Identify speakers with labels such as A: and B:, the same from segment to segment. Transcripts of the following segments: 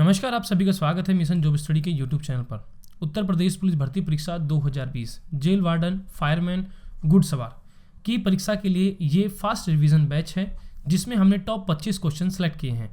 A: नमस्कार, आप सभी का स्वागत है मिशन जॉब स्टडी के यूट्यूब चैनल पर। उत्तर प्रदेश पुलिस भर्ती परीक्षा 2020 जेल वार्डन, फायरमैन, गुड सवार की परीक्षा के लिए ये फास्ट रिवीजन बैच है, जिसमें हमने टॉप 25 क्वेश्चन सेलेक्ट किए हैं।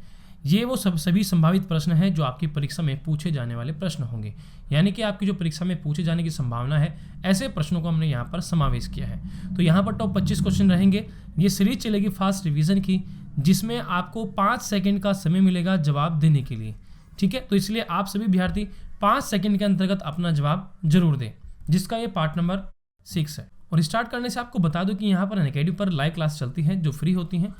A: ये वो सभी संभावित प्रश्न हैं जो आपकी परीक्षा में पूछे जाने वाले प्रश्न होंगे, यानी कि आपकी जो परीक्षा में पूछे जाने की संभावना है, ऐसे प्रश्नों को हमने यहाँ पर समावेश किया है। तो यहाँ पर टॉप 25 क्वेश्चन रहेंगे। ये सीरीज चलेगी फास्ट रिवीजन की, जिसमें आपको 5 सेकंड का समय मिलेगा जवाब देने के लिए। ठीक है, तो इसलिए आप सभी विद्यार्थी 5 सेकंड के अंतर्गत अपना जवाब जरूर दें, जिसका ये पार्ट नंबर 6 है। और स्टार्ट करने से आपको बता दूं कि यहाँ पर अनअकैडमी पर लाइव क्लास चलती हैं जो फ्री होती हैं।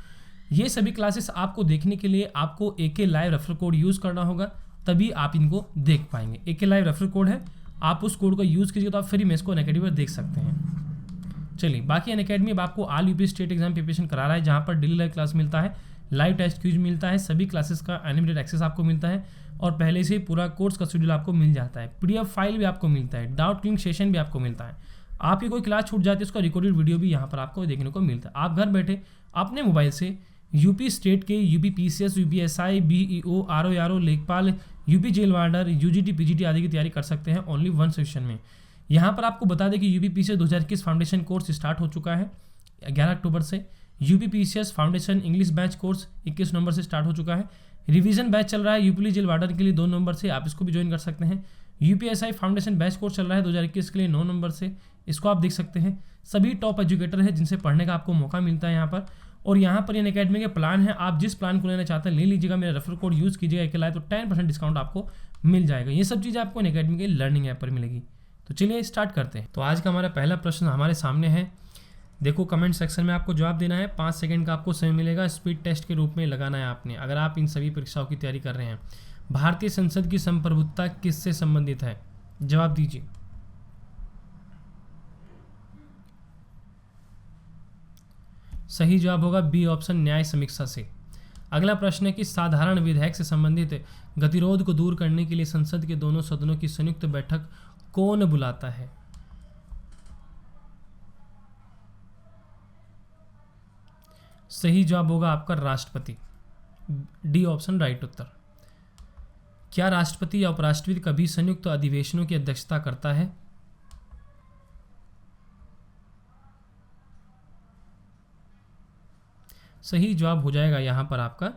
A: ये सभी क्लासेस आपको देखने के लिए आपको AK live referral code use करना होगा, तभी आप इनको देख पाएंगे। AK लाइव रेफरल कोड है, आप उस कोड को यूज़ कीजिए तो आप फ्री में इसको अनअकैडमी पर देख सकते हैं। चलिए, बाकी अनअकैडमी अब आपको all UP state exam preparation करा रहा है, जहाँ पर डेली लाइव क्लास मिलता है, लाइव टेस्ट क्यूज मिलता है, सभी क्लासेस का अनलिमिटेड एक्सेस आपको मिलता है और पहले से ही पूरा कोर्स का शेड्यूल आपको मिल जाता है। PDF फाइल भी आपको मिलता है, डाउट क्लियरिंग सेशन भी आपको मिलता है। आपकी कोई क्लास छूट जाती है, उसका रिकॉर्डेड वीडियो भी यहाँ पर आपको देखने को मिलता है। आप घर बैठे अपने मोबाइल से यूपी स्टेट के UP PCS, UPSI, BEO, RO, लेखपाल, UP jail warder, UGT, PGT आदि की तैयारी कर सकते हैं ओनली 1 सेशन में। यहाँ पर आपको बता दें कि UP PCS 2021 foundation course start हो चुका है 11 अक्टूबर से। UP PCS foundation English batch course 21 नवंबर से स्टार्ट हो चुका है। रिवीजन बैच चल रहा है यूपी जेल वार्डर के लिए 2 नवंबर से, आप इसको भी ज्वाइन कर सकते हैं। UPSI फाउंडेशन बैच कोर्स चल रहा है 2021 के लिए 9 नवंबर से, इसको आप देख सकते हैं। सभी टॉप एजुकेटर हैं जिनसे पढ़ने का आपको मौका मिलता है यहाँ पर। और यहाँ पर अनअकैडमी के प्लान है, आप जिस प्लान को लेना चाहते हैं ले लीजिएगा, मेरा रेफरल कोड यूज़ कीजिएगा AK लाइव, तो 10% डिस्काउंट आपको मिल जाएगा। ये सब चीज़ें आपको अनअकैडमी के लर्निंग ऐप पर मिलेगी। तो चलिए स्टार्ट करते हैं। तो आज का हमारा पहला प्रश्न हमारे सामने है। देखो, कमेंट सेक्शन में आपको जवाब देना है। 5 सेकंड का आपको समय मिलेगा, स्पीड टेस्ट के रूप में लगाना है आपने, अगर आप इन सभी परीक्षाओं की तैयारी कर रहे हैं। भारतीय संसद की संप्रभुता किससे संबंधित है? जवाब दीजिए। सही जवाब होगा बी ऑप्शन, न्याय समीक्षा से। अगला प्रश्न है कि साधारण विधेयक से संबंधित गतिरोध को दूर करने के लिए संसद के दोनों सदनों की संयुक्त बैठक कौन बुलाता है? सही जवाब होगा आपका राष्ट्रपति, डी ऑप्शन राइट उत्तर। क्या राष्ट्रपति या उपराष्ट्रपति कभी संयुक्त अधिवेशनों की अध्यक्षता करता है? सही जवाब हो जाएगा यहाँ पर आपका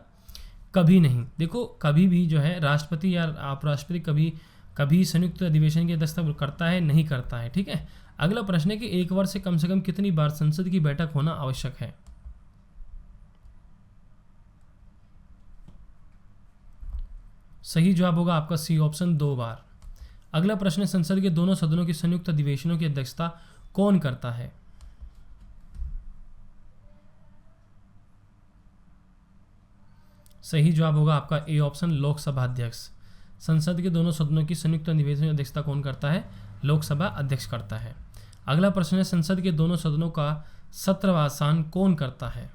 A: कभी नहीं। देखो, कभी भी जो है राष्ट्रपति या उपराष्ट्रपति कभी संयुक्त अधिवेशन की अध्यक्षता करता है, नहीं करता है। ठीक है, अगला प्रश्न है कि एक वर्ष से कम कितनी बार संसद की बैठक होना आवश्यक है? सही जवाब होगा आपका सी ऑप्शन, 2 बार। अगला प्रश्न है संसद के दोनों सदनों की संयुक्त अधिवेशनों की अध्यक्षता कौन करता है? सही जवाब होगा आपका ए ऑप्शन, लोकसभा अध्यक्ष। संसद के दोनों सदनों की संयुक्त अधिवेशन की अध्यक्षता कौन करता है? लोकसभा अध्यक्ष करता है। अगला प्रश्न है संसद के दोनों सदनों का सत्रवासान कौन करता है?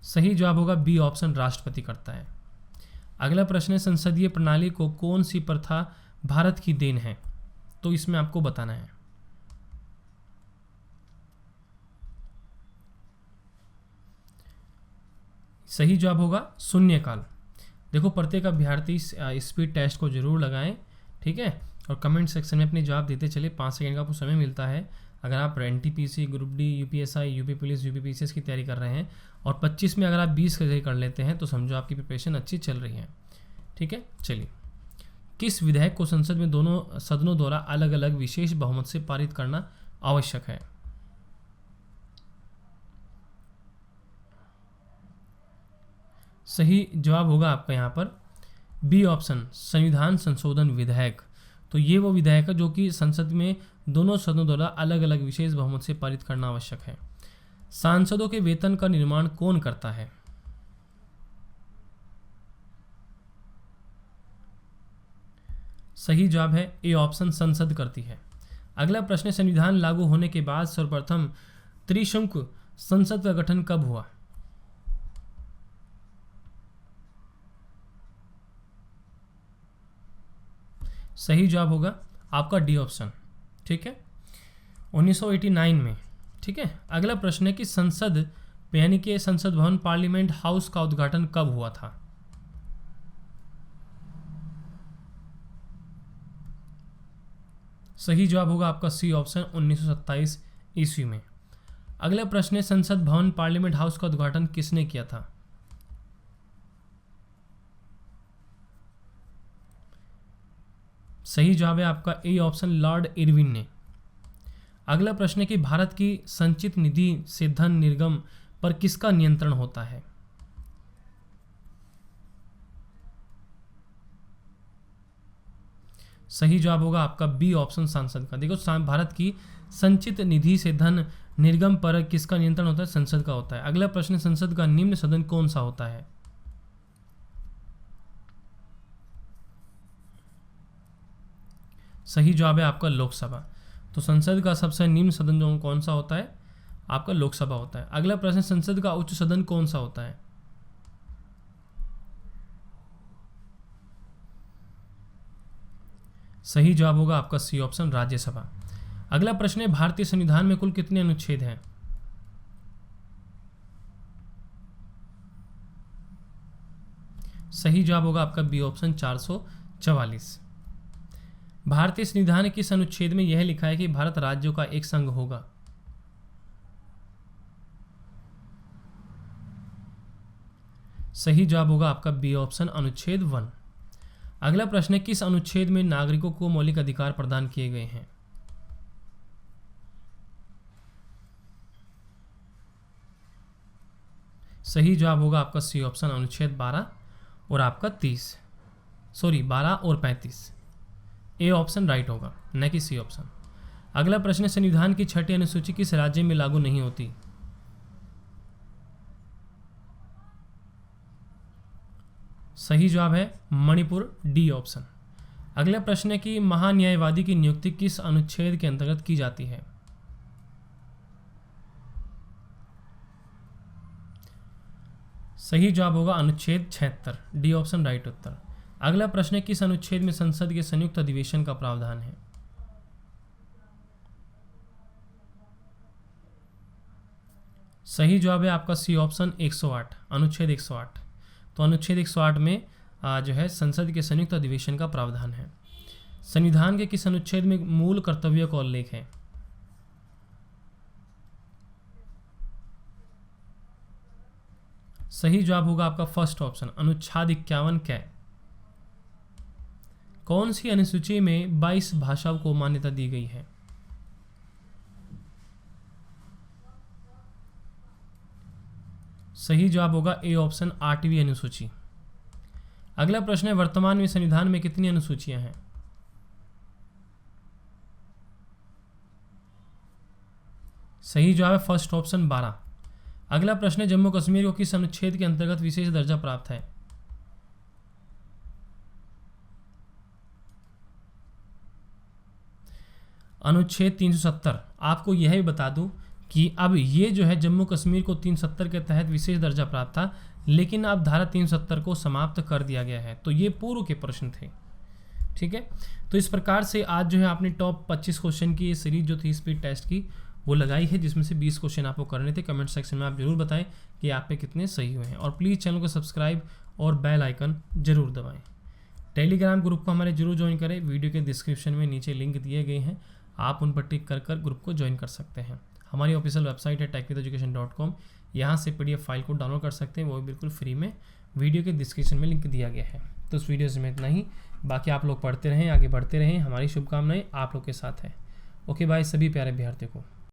A: सही जवाब होगा बी ऑप्शन, राष्ट्रपति करता है। अगला प्रश्न है संसदीय प्रणाली को कौन सी प्रथा भारत की देन है? तो इसमें आपको बताना है। सही जवाब होगा शून्यकाल। देखो, प्रत्येक अभ्यर्थी स्पीड टेस्ट को जरूर लगाएं, ठीक है, और कमेंट सेक्शन में अपने जवाब देते चले। 5 सेकंड का आपको समय मिलता है। अगर आप NTPC, group D, UPSI, UP police, UP PCS की तैयारी कर रहे हैं और 25 में अगर आप 20 कर लेते हैं तो समझो आपकी प्रिपरेशन अच्छी चल रही है। ठीक है, चलिए, किस विधेयक को संसद में दोनों सदनों द्वारा अलग अलग विशेष बहुमत से पारित करना आवश्यक है? सही जवाब होगा आपका यहाँ पर बी ऑप्शन, संविधान संशोधन विधेयक। तो ये वो विधेयक है जो कि संसद में दोनों सदनों द्वारा अलग अलग विशेष बहुमत से पारित करना आवश्यक है। सांसदों के वेतन का निर्माण कौन करता है? सही जवाब है ए ऑप्शन, संसद करती है। अगला प्रश्न है संविधान लागू होने के बाद सर्वप्रथम त्रिशंकु संसद का गठन कब हुआ? सही जवाब होगा आपका डी ऑप्शन, ठीक है, 1989 में। ठीक है, अगला प्रश्न है कि संसद यानी कि संसद भवन पार्लियामेंट हाउस का उद्घाटन कब हुआ था? सही जवाब होगा आपका सी ऑप्शन 1927 ईस्वी में। अगला प्रश्न है, संसद भवन पार्लियामेंट हाउस का उद्घाटन किसने किया था? सही जवाब है आपका ए ऑप्शन लॉर्ड इरविन ने। अगला प्रश्न है कि भारत की संचित निधि से धन निर्गम पर किसका नियंत्रण होता है? सही जवाब होगा आपका बी ऑप्शन सांसद का। देखो भारत की संचित निधि से धन निर्गम पर किसका नियंत्रण होता है? संसद का होता है। अगला प्रश्न, संसद का निम्न सदन कौन सा होता है? सही जवाब है आपका लोकसभा। तो संसद का सबसे निम्न सदन जो कौन सा होता है? आपका लोकसभा होता है। अगला प्रश्न, संसद का उच्च सदन कौन सा होता है? सही जवाब होगा आपका सी ऑप्शन राज्यसभा। अगला प्रश्न है, भारतीय संविधान में कुल कितने अनुच्छेद हैं? सही जवाब होगा आपका बी ऑप्शन 444। भारतीय संविधान के किस अनुच्छेद में यह लिखा है कि भारत राज्यों का एक संघ होगा? सही जवाब होगा आपका बी ऑप्शन अनुच्छेद 1। अगला प्रश्न है, किस अनुच्छेद में नागरिकों को मौलिक अधिकार प्रदान किए गए हैं? सही जवाब होगा आपका सी ऑप्शन अनुच्छेद 12 और आपका 12 और 35। ए ऑप्शन राइट होगा, न कि सी ऑप्शन। अगला प्रश्न है, संविधान की 6ठी अनुसूची किस राज्य में लागू नहीं होती? सही जवाब है मणिपुर, डी ऑप्शन। अगला प्रश्न है कि महान्यायवादी की नियुक्ति किस अनुच्छेद के अंतर्गत की जाती है? सही जवाब होगा अनुच्छेद 76, डी ऑप्शन राइट उत्तर। अगला प्रश्न है, किस अनुच्छेद में संसद के संयुक्त अधिवेशन का प्रावधान है? सही जवाब है आपका सी ऑप्शन 108, अनुच्छेद 108। तो अनुच्छेद 108 में जो है संसद के संयुक्त अधिवेशन का प्रावधान है। संविधान के किस अनुच्छेद में मूल कर्तव्यों का उल्लेख है? सही जवाब होगा आपका फर्स्ट ऑप्शन, अनुच्छेद 51 कै। कौन सी अनुसूची में 22 भाषाओं को मान्यता दी गई है? सही जवाब होगा ए ऑप्शन 8वीं अनुसूची। अगला प्रश्न है, वर्तमान में संविधान में कितनी अनुसूचियां हैं? सही जवाब है फर्स्ट ऑप्शन 12। अगला प्रश्न है, जम्मू कश्मीर को किस अनुच्छेद के अंतर्गत विशेष दर्जा प्राप्त है? अनुच्छेद 370। आपको यह भी बता दूं कि अब ये जो है जम्मू कश्मीर को 370 के तहत विशेष दर्जा प्राप्त था, लेकिन अब धारा 370 को समाप्त कर दिया गया है। तो ये पूर्व के प्रश्न थे, ठीक है। तो इस प्रकार से आज जो है आपने टॉप 25 क्वेश्चन की ये सीरीज जो थी स्पीड टेस्ट की वो लगाई है, जिसमें से 20 क्वेश्चन आपको करने थे। कमेंट सेक्शन में आप जरूर बताएं कि आप पे कितने सही हुए हैं, और प्लीज़ चैनल को सब्सक्राइब और बेल आइकन जरूर दबाएं। टेलीग्राम ग्रुप को हमारे जरूर ज्वाइन करें, वीडियो के डिस्क्रिप्शन में नीचे लिंक दिए गए हैं, आप उन पर टिक कर ग्रुप को ज्वाइन कर सकते हैं। हमारी ऑफिशियल वेबसाइट है techvitheducation.com, यहाँ से PDF फाइल को डाउनलोड कर सकते हैं, वो भी बिल्कुल फ्री में। वीडियो के डिस्क्रिप्शन में लिंक दिया गया है। तो इस वीडियो में इतना ही, बाकी आप लोग पढ़ते रहें, आगे बढ़ते रहें, हमारी शुभकामनाएं आप लोग के साथ है। ओके बाय सभी प्यारे विद्यार्थियों को।